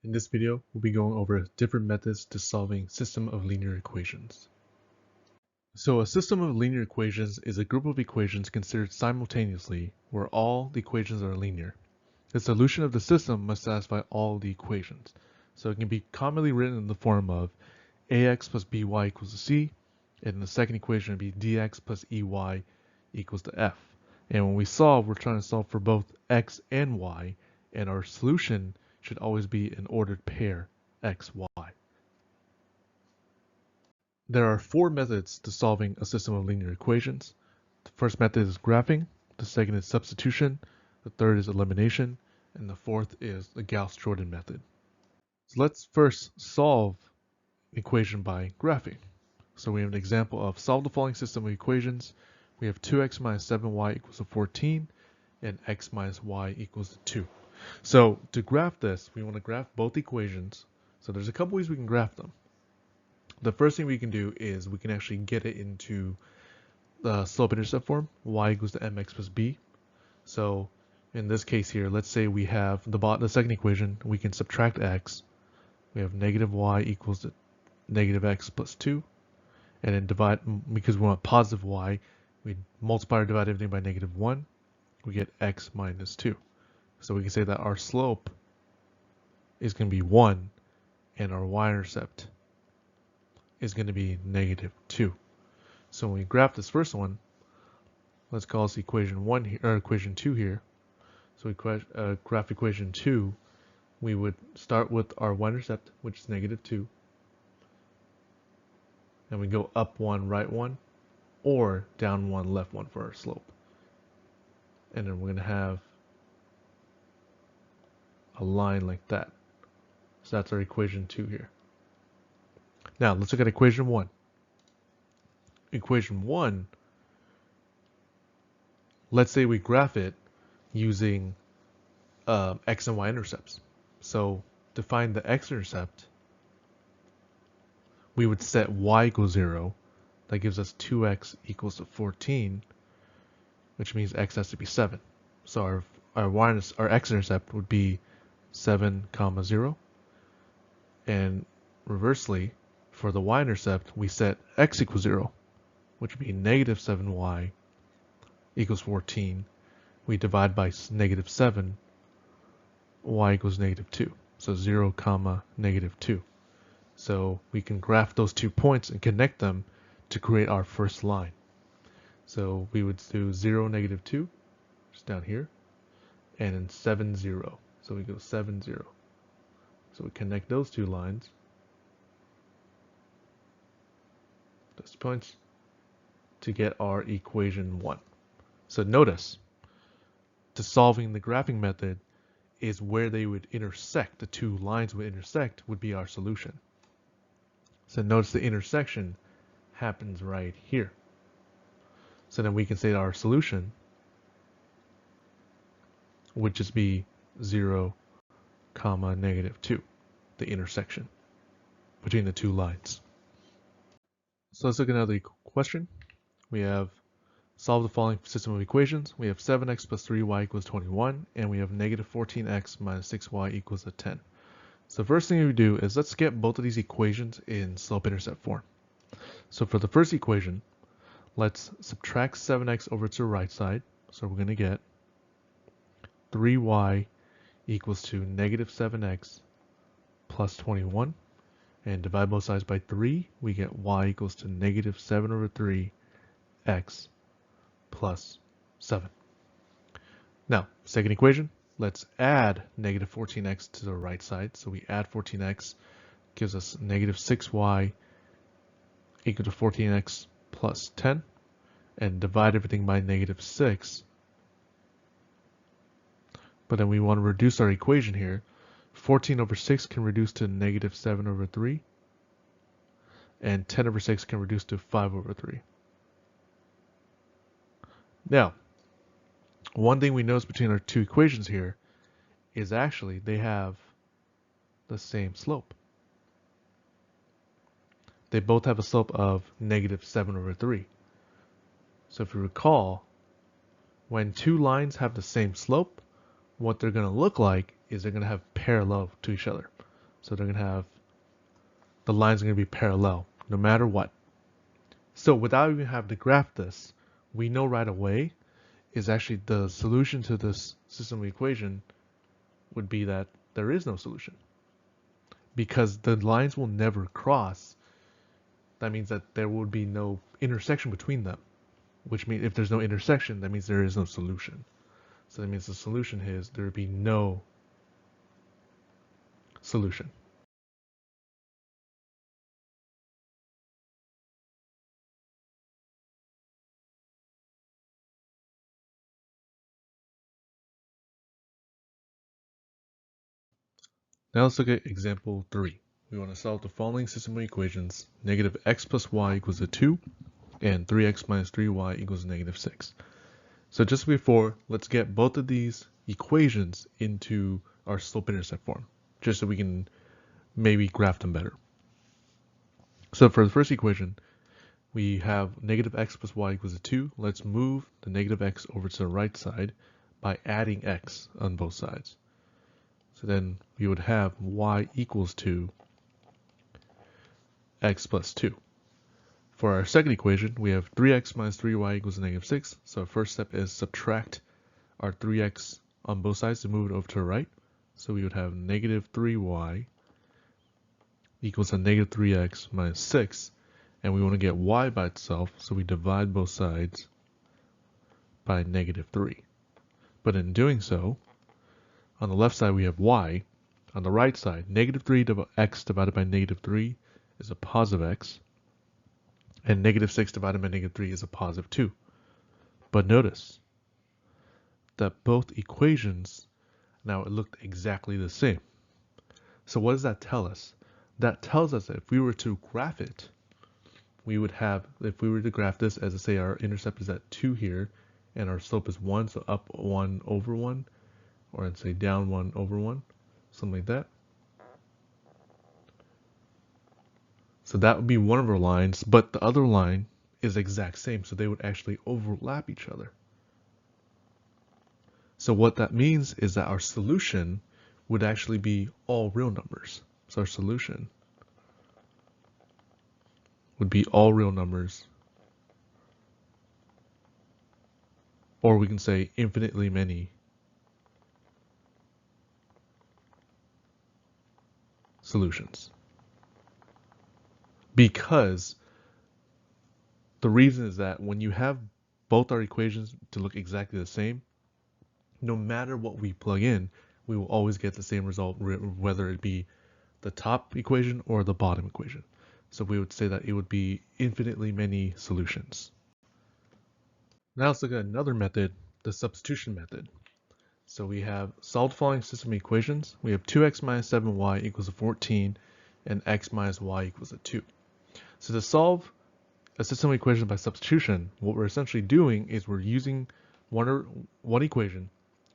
In this video, we'll be going over different methods to solving system of linear equations. So a system of linear equations is a group of equations considered simultaneously where all the equations are linear. The solution of the system must satisfy all the equations. So it can be commonly written in the form of ax plus by equals to c, and the second equation would be dx plus ey equals to f. And when we solve, we're trying to solve for both x and y, and our solution should always be an ordered pair x, y. There are four methods to solving a system of linear equations. The first method is graphing, the second is substitution, the third is elimination, and the fourth is the Gauss-Jordan method. So let's first solve an equation by graphing. So we have an example of solve the following system of equations. We have 2x minus 7y equals to 14 and x minus y equals to 2. So to graph this, we want to graph both equations. So there's a couple ways we can graph them. The first thing we can do is we can actually get it into the slope-intercept form, y equals to mx plus b. So in this case here, let's say we have the second equation, we can subtract x. We have negative y equals to negative x plus 2. And then divide, because we want positive y, we multiply or divide everything by negative 1. We get x minus 2. So we can say that our slope is going to be 1 and our y-intercept is going to be negative 2. So when we graph this first one, let's call this equation 1 here, or equation 2 here. So we graph equation 2, we would start with our y-intercept, which is negative 2. And we go up 1, right 1, or down 1, left 1 for our slope. And then we're going to have a line like that. So that's our equation 2 here. Now let's look at equation 1. Equation 1, let's say we graph it using x and y intercepts. So to find the x-intercept, we would set y equals 0. That gives us 2x equals to 14, which means x has to be 7. So our x-intercept would be 7, 0. And reversely, for the y-intercept, we set x equals 0, which would be negative 7y equals 14. We divide by negative 7, y equals negative 2. So 0, negative 2. So we can graph those 2 points and connect them to create our first line. So we would do 0, negative 2, just down here, and then 7, 0. So we go 7, 0. So we connect those 2 lines, those points, to get our equation 1. So notice, to solving the graphing method is where they would intersect, the 2 lines would intersect would be our solution. So notice the intersection happens right here. So then we can say that our solution would just be 0, negative 2, the intersection between the 2 lines. So let's look at another question. We have solve the following system of equations. We have 7x plus 3y equals 21, and we have negative 14x minus 6y equals 10. So the first thing we do is let's get both of these equations in slope-intercept form. So for the first equation, let's subtract 7x over to the right side. So we're going to get 3y equals to negative 7x plus 21. And divide both sides by 3, we get y equals to negative 7 over 3 x plus 7. Now, second equation, let's add negative 14x to the right side. So we add 14x, gives us negative 6y equal to 14x plus 10, and divide everything by negative 6. But then we want to reduce our equation here. 14 over 6 can reduce to negative 7 over 3, and 10 over 6 can reduce to 5 over 3. Now, one thing we notice between our 2 equations here is actually they have the same slope. They both have a slope of negative 7 over 3. So if you recall, when 2 lines have the same slope, what they're going to look like is they're going to have parallel to each other. So they're going to have, the lines are going to be parallel no matter what. So without even having to graph this, we know right away is actually the solution to this system equation would be that there is no solution. Because the lines will never cross, that means that there would be no intersection between them. Which means if there's no intersection, that means there is no solution. So that means the solution is there would be no solution. Now let's look at example 3. We want to solve the following system of equations: negative x plus y equals 2, and 3x minus 3y equals negative 6. So just before, let's get both of these equations into our slope-intercept form, just so we can maybe graph them better. So for the first equation, we have negative x plus y equals 2. Let's move the negative x over to the right side by adding x on both sides. So then we would have y equals to x plus 2. For our second equation, we have 3x minus 3y equals negative 6. So our first step is subtract our 3x on both sides to move it over to the right. So we would have negative 3y equals to negative 3x minus 6. And we want to get y by itself, so we divide both sides by negative 3. But in doing so, on the left side we have y. On the right side, negative 3x divided by negative 3 is a positive x. And negative 6 divided by negative 3 is a positive 2. But notice that both equations now looked exactly the same. So what does that tell us? That tells us that if we were to graph it, we would have, if we were to graph this as, say, our intercept is at 2 here, and our slope is 1, so up 1 over 1, or I'd say down 1 over 1, something like that. So that would be one of our lines, but the other line is the exact same, so they would actually overlap each other. So what that means is that our solution would actually be all real numbers. So our solution would be all real numbers, or we can say infinitely many solutions. Because the reason is that when you have both our equations to look exactly the same, no matter what we plug in, we will always get the same result, whether it be the top equation or the bottom equation. So we would say that it would be infinitely many solutions. Now let's look at another method, the substitution method. So we have solved the following system of equations. We have 2x minus 7y equals 14 and x minus y equals 2. So to solve a system of equations by substitution, what we're essentially doing is we're using one equation,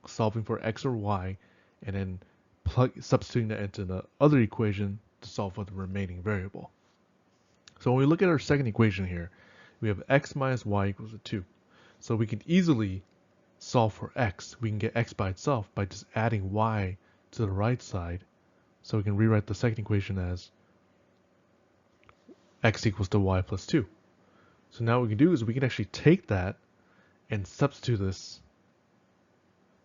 solving for x or y, and then substituting that into the other equation to solve for the remaining variable. So when we look at our second equation here, we have x minus y equals 2. So we can easily solve for x. We can get x by itself by just adding y to the right side. So we can rewrite the second equation as x equals to y plus 2. So now what we can do is we can actually take that and substitute this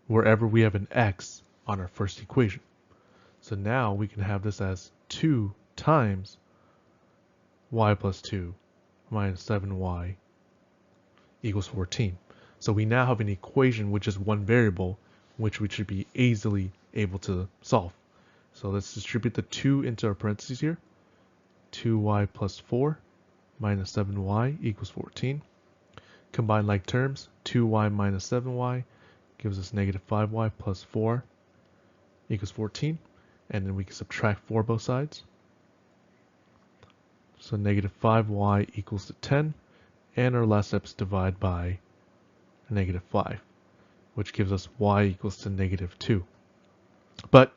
wherever we have an x on our first equation. So now we can have this as 2 times y plus 2 minus 7y equals 14. So we now have an equation which is one variable, which we should be easily able to solve. So let's distribute the 2 into our parentheses here. 2y plus 4 minus 7y equals 14. Combine like terms, 2y minus 7y gives us negative 5y plus 4 equals 14. And then we can subtract 4 both sides. So negative 5y equals to 10. And our last step is divide by negative 5, which gives us y equals to negative 2. But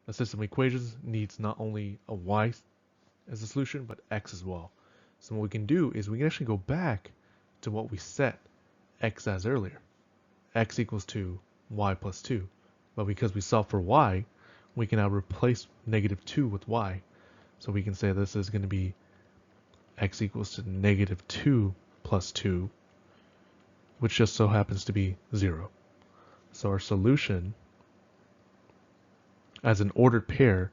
a system of equations needs not only a y as a solution, but x as well. So what we can do is we can actually go back to what we set x as earlier. X equals to y plus 2. But because we solved for y, we can now replace -2 with y. So we can say this is going to be x equals to -2 plus 2, which just so happens to be 0. So our solution as an ordered pair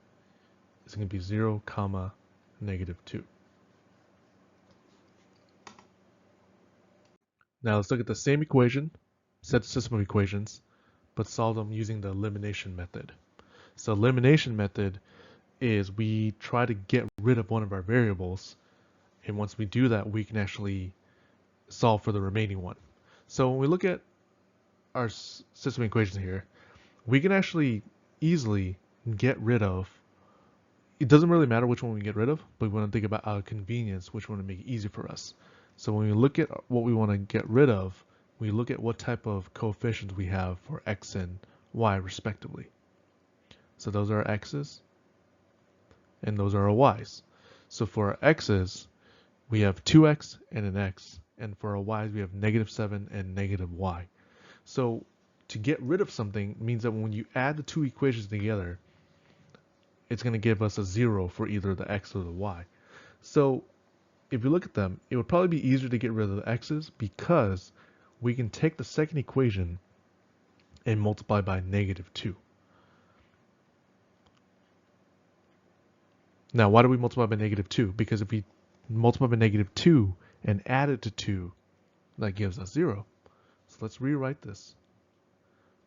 is going to be 0, comma, -2. Now let's look at the same equation, set the system of equations, but solve them using the elimination method. So elimination method is we try to get rid of one of our variables, and once we do that, we can actually solve for the remaining one. So when we look at our system equations here, we can actually easily get rid of, it doesn't really matter which one we get rid of, but we want to think about our convenience, which one to make it easy for us. So when we look at what we want to get rid of, we look at what type of coefficients we have for x and y respectively. So those are our x's, and those are our y's. So for our x's, we have 2x and an x, and for our y's, we have -7 and -y. So to get rid of something means that when you add the two equations together, it's going to give us a 0 for either the x or the y. So if you look at them, it would probably be easier to get rid of the x's because we can take the second equation and multiply by -2. Now, why do we multiply by -2? Because if we multiply by -2 and add it to 2, that gives us 0. So let's rewrite this.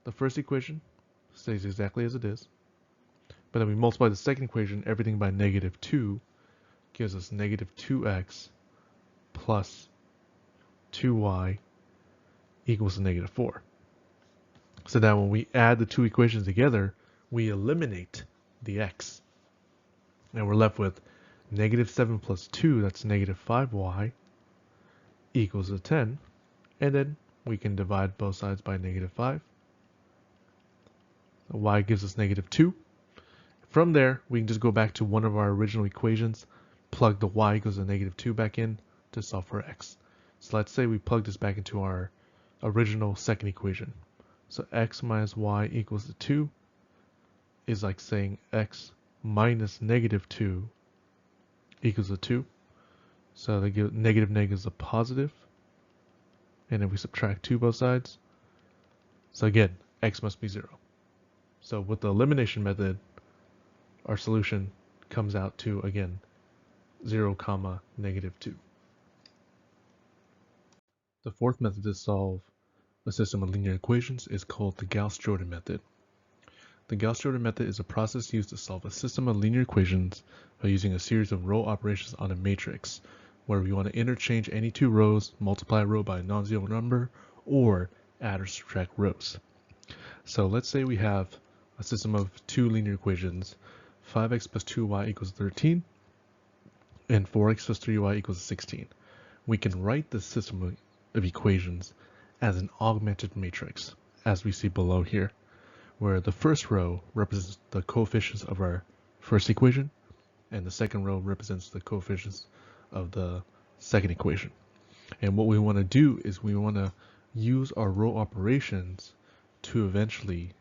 The first equation stays exactly as it is, but then we multiply the second equation, everything by -2, gives us -2x plus 2y equals to -4. So now when we add the two equations together, we eliminate the x. And we're left with -7 plus 2, that's -5y, equals to 10. And then we can divide both sides by -5. Y gives us -2. From there, we can just go back to one of our original equations, plug the y equals to -2 back in to solve for x. So let's say we plug this back into our original second equation. So x minus y equals to 2 is like saying x minus -2 equals to 2. So they give negative is a positive. And then we subtract 2 both sides. So again, x must be 0. So with the elimination method, our solution comes out to, again, 0, comma, -2. The fourth method to solve a system of linear equations is called the Gauss-Jordan method. The Gauss-Jordan method is a process used to solve a system of linear equations by using a series of row operations on a matrix, where we want to interchange any two rows, multiply a row by a non-zero number, or add or subtract rows. So let's say we have a system of two linear equations, 5x plus 2y equals 13, and 4x plus 3y equals 16. We can write this system of equations as an augmented matrix, as we see below here, where the first row represents the coefficients of our first equation, and the second row represents the coefficients of the second equation. And what we want to do is we want to use our row operations to eventually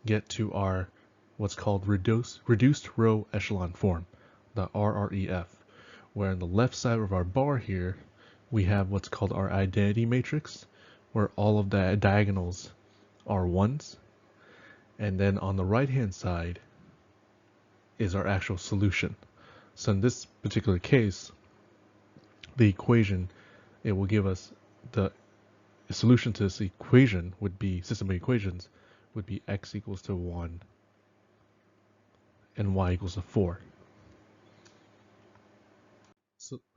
get to our what's called reduced row echelon form, the RREF, where on the left side of our bar here, we have what's called our identity matrix, where all of the diagonals are 1s. And then on the right-hand side is our actual solution. So in this particular case, the equation, it will give us the solution to this equation would be, system of equations, would be x equals to 1 and y equals to 4.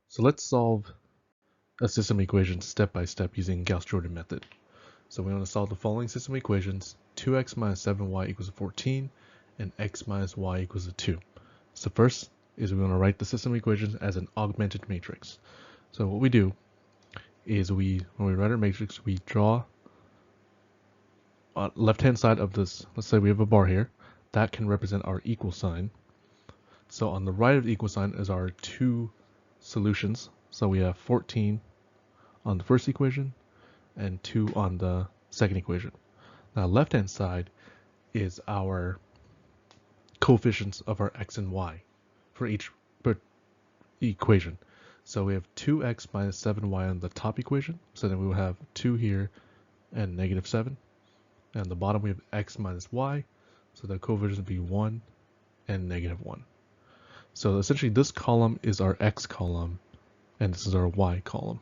So let's solve a system of equations step by step using Gauss-Jordan method. So we want to solve the following system of equations: 2x minus 7y equals to 14, and x minus y equals to 2. So first is we want to write the system of equations as an augmented matrix. So what we do is when we write our matrix, we draw on left-hand side of this. Let's say we have a bar here that can represent our equal sign. So on the right of the equal sign is our two solutions. So we have 14 on the first equation and 2 on the second equation. Now left-hand side is our coefficients of our x and y for each equation. So we have 2x minus 7y on the top equation, so then we will have 2 here and negative 7. And on the bottom we have x minus y, so the coefficients would be 1 and negative 1. So essentially this column is our x column, and this is our y column.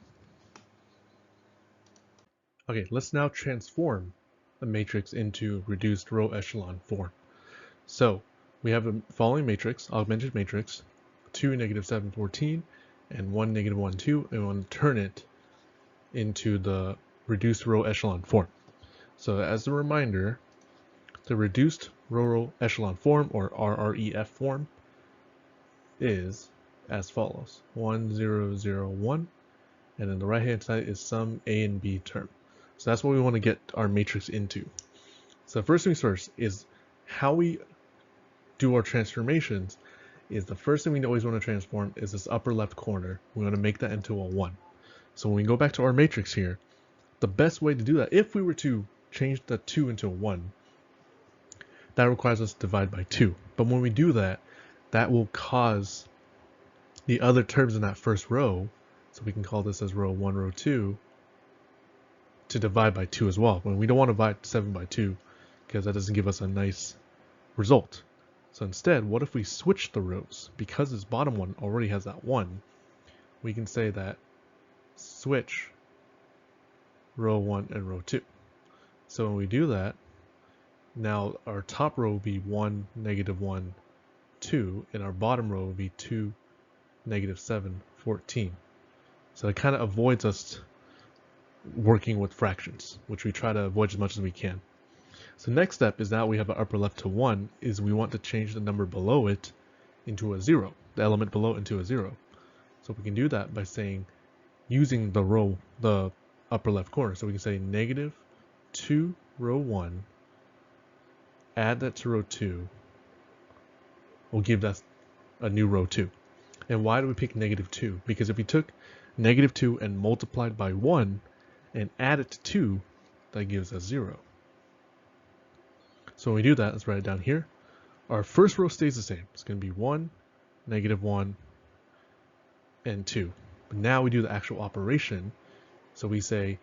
Okay, let's now transform a matrix into reduced row echelon form. So we have the following matrix, augmented matrix, 2, negative 7, 14, and 1, negative 1, 2, and we want to turn it into the reduced row echelon form. So as a reminder, the reduced row echelon form, or RREF form, is as follows: 1, 0, 0, 1, and then the right hand side is some a and b term. So that's what we want to get our matrix into. So first things first is how we do our transformations is the first thing we always want to transform is this upper left corner. We want to make that into a 1. So when we go back to our matrix here, the best way to do that, if we were to change the 2 into a 1, that requires us to divide by 2. But when we do that, that will cause the other terms in that first row, so we can call this as row 1, row 2, to divide by 2 as well. When we don't want to divide 7 by 2, because that doesn't give us a nice result. So instead, what if we switch the rows? Because this bottom one already has that 1, we can say that switch row 1 and row 2. So when we do that, now our top row will be 1, negative 1, 2, and our bottom row will be 2, negative 7, 14. So it kind of avoids us working with fractions, which we try to avoid as much as we can. So next step is now we have an upper left to 1, is we want to change the number below it into a 0, the element below into a 0. So we can do that by saying, using the upper left corner. So we can say negative 2, row 1, add that to row 2, will give us a new row 2. And why do we pick negative 2? Because if we took negative 2 and multiplied by 1 and add it to 2, that gives us 0. So when we do that, let's write it down here. Our first row stays the same. It's going to be 1, negative 1, and 2. But now we do the actual operation. So we say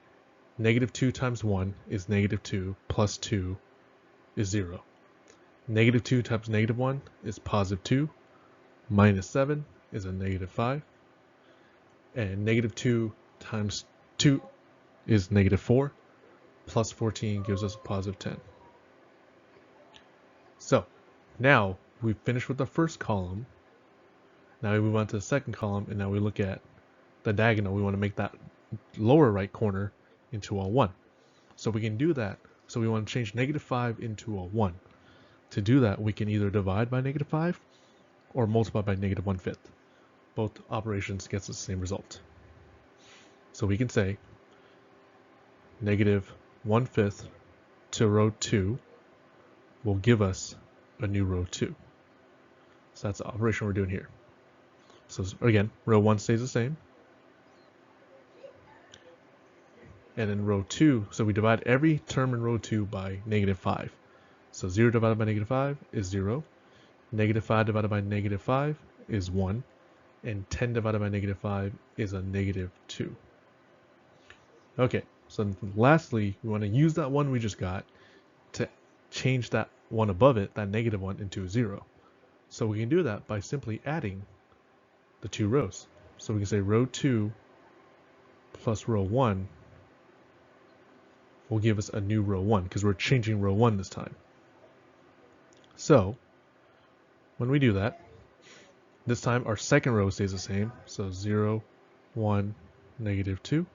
negative 2 times 1 is negative 2 plus 2 is 0. Negative 2 times negative 1 is positive 2. Minus 7 is a negative 5. And negative 2 times 2 is negative 4. Plus 14 gives us a positive 10. So now we've finished with the first column. Now we move on to the second column, and now we look at the diagonal. We want to make that lower right corner into a 1. So we can do that. So we want to change negative 5 into a 1. To do that, we can either divide by negative 5 or multiply by negative 1/5. Both operations gets the same result. So we can say negative 1/5 to row 2 will give us a new row 2. So that's the operation we're doing here. So again, row 1 stays the same. And in row 2, so we divide every term in row 2 by negative 5. So 0 divided by negative 5 is 0. Negative 5 divided by negative 5 is 1. And 10 divided by negative 5 is a negative 2. Okay, so lastly, we want to use that 1 we just got to change that 1 above it, that negative 1, into a 0. So we can do that by simply adding the two rows. So we can say row 2 plus row 1 will give us a new row 1, because we're changing row 1 this time. So when we do that, this time our second row stays the same. So 0, 1, negative 2.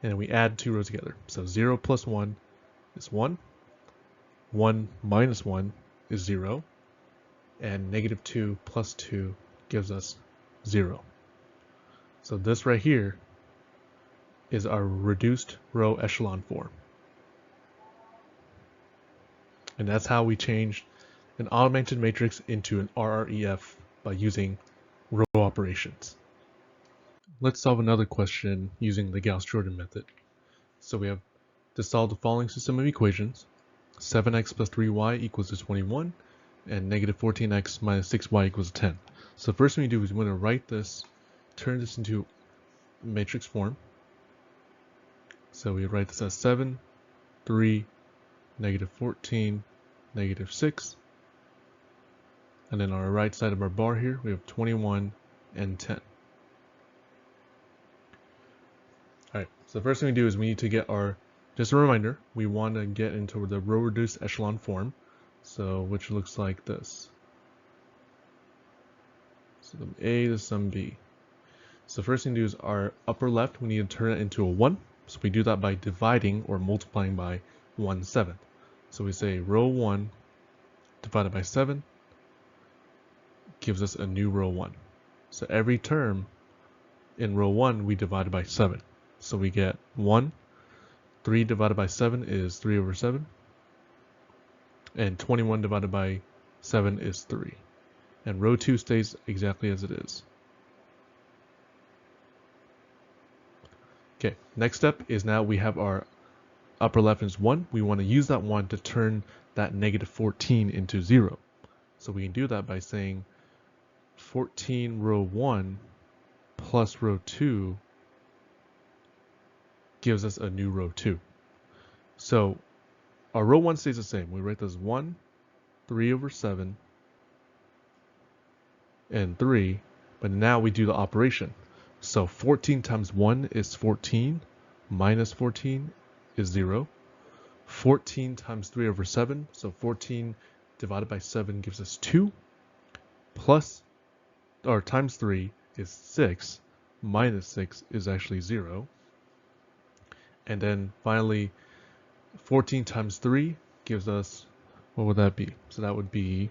And then we add two rows together. So 0 plus 1 is 1. 1 minus 1 is 0. And negative 2 plus 2 gives us 0. So this right here is our reduced row echelon form. And that's how we changed an augmented matrix into an RREF by using row operations. Let's solve another question using the Gauss-Jordan method. So we have to solve the following system of equations. 7x plus 3y equals to 21, and negative 14x minus 6y equals 10. So the first thing we do is we want to write this, turn this into matrix form. So we write this as 7, 3, negative 14, negative 6. And then on our right side of our bar here, we have 21 and 10. Alright, so the first thing we do is we need to get our, just a reminder, we want to get into the row reduced echelon form, so which looks like this. So sum A to sum B. So first thing to do is our upper left, we need to turn it into a 1. So we do that by dividing or multiplying by 1/7. So we say row 1 divided by 7 gives us a new row 1. So every term in row 1 we divided by 7. So we get 1. 3 divided by 7 is 3 over 7. And 21 divided by 7 is 3. And row 2 stays exactly as it is. Okay, next step is now we have our upper left is 1. We want to use that 1 to turn that negative 14 into 0. So we can do that by saying 14 row 1 plus row 2 gives us a new row 2. So our row 1 stays the same. We write this 1, 3 over 7, and 3, but now we do the operation. So 14 times 1 is 14, minus 14 is 0. 14 times 3 over 7, so 14 divided by 7 gives us 2, plus, or times 3 is 6, minus 6 is actually 0. And then finally, 14 times 3 gives us, what would that be? So that would be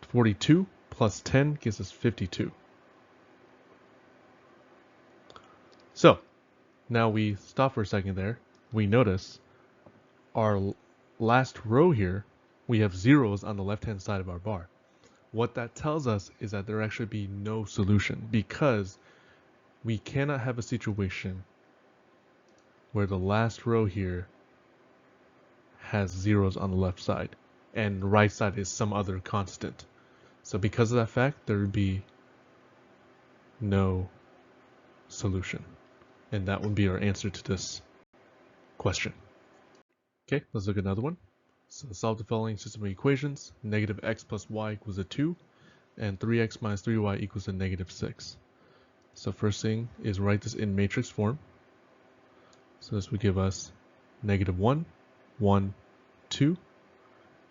42 plus 10 gives us 52. So now we stop for a second there. We notice our last row here, we have zeros on the left-hand side of our bar. What that tells us is that there actually be no solution, because we cannot have a situation where the last row here has zeros on the left side and the right side is some other constant. So because of that fact, there would be no solution. And that would be our answer to this question. Okay, let's look at another one. So solve the following system of equations. Negative x plus y equals a 2, and 3x minus 3y equals a negative 6. So first thing is write this in matrix form. So this would give us negative 1, 1, 2,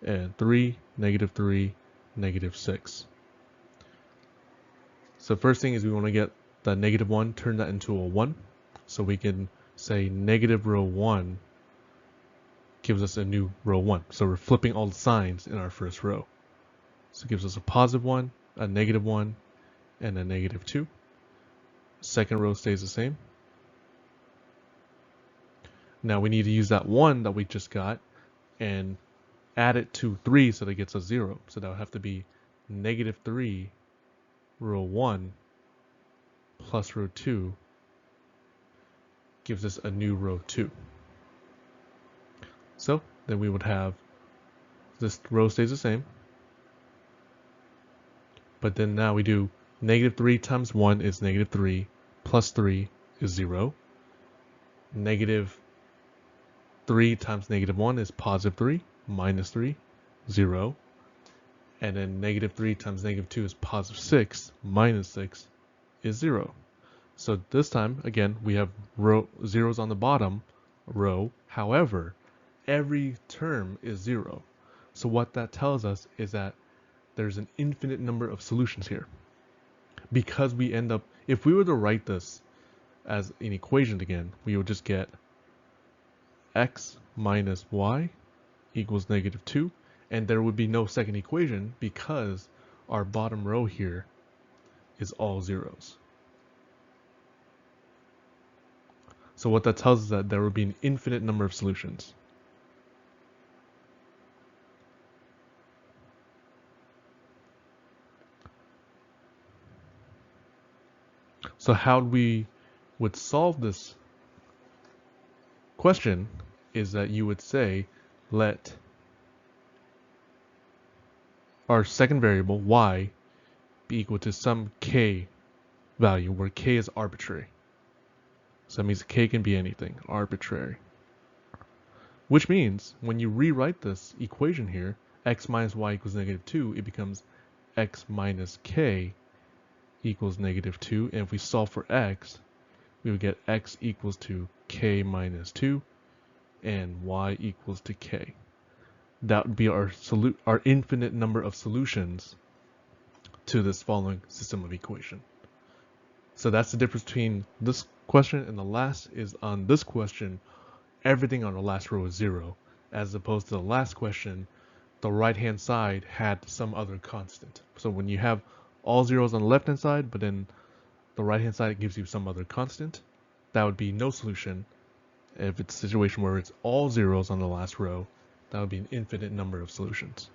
and 3, negative 3, negative 6. So first thing is we want to get that negative 1, turn that into a 1. So we can say negative row 1 gives us a new row 1. So we're flipping all the signs in our first row. So it gives us a positive 1, a negative 1, and a negative 2. Second row stays the same. Now we need to use that 1 that we just got and add it to 3 so that it gets a 0. So that would have to be negative 3 row 1 plus row 2 gives us a new row 2. So then we would have this row stays the same. But then now we do negative 3 times 1 is negative 3, plus 3 is 0. Negative 3 times negative 1 is positive 3, minus 3, 0. And then negative 3 times negative 2 is positive 6, minus 6 is 0. So this time, again, we have zeros on the bottom row. However, every term is 0. So what that tells us is that there's an infinite number of solutions here. Because we end up, if we were to write this as an equation again, we would just get x minus y equals negative 2, and there would be no second equation because our bottom row here is all zeros. So what that tells us is that there would be an infinite number of solutions. So how we would solve this question is that you would say let our second variable y be equal to some k value where k is arbitrary. So that means k can be anything, arbitrary. Which means when you rewrite this equation here, x minus y equals -2, it becomes x minus k equals -2. And if we solve for x, we would get x equals to k minus 2 and y equals to k. That would be our infinite number of solutions to this following system of equation. So that's the difference between this question and the last. Is on this question, everything on the last row is 0, as opposed to the last question, the right hand side had some other constant. So when you have all zeros on the left hand side, but then the right hand side gives you some other constant, that would be no solution. If it's a situation where it's all zeros on the last row, that would be an infinite number of solutions.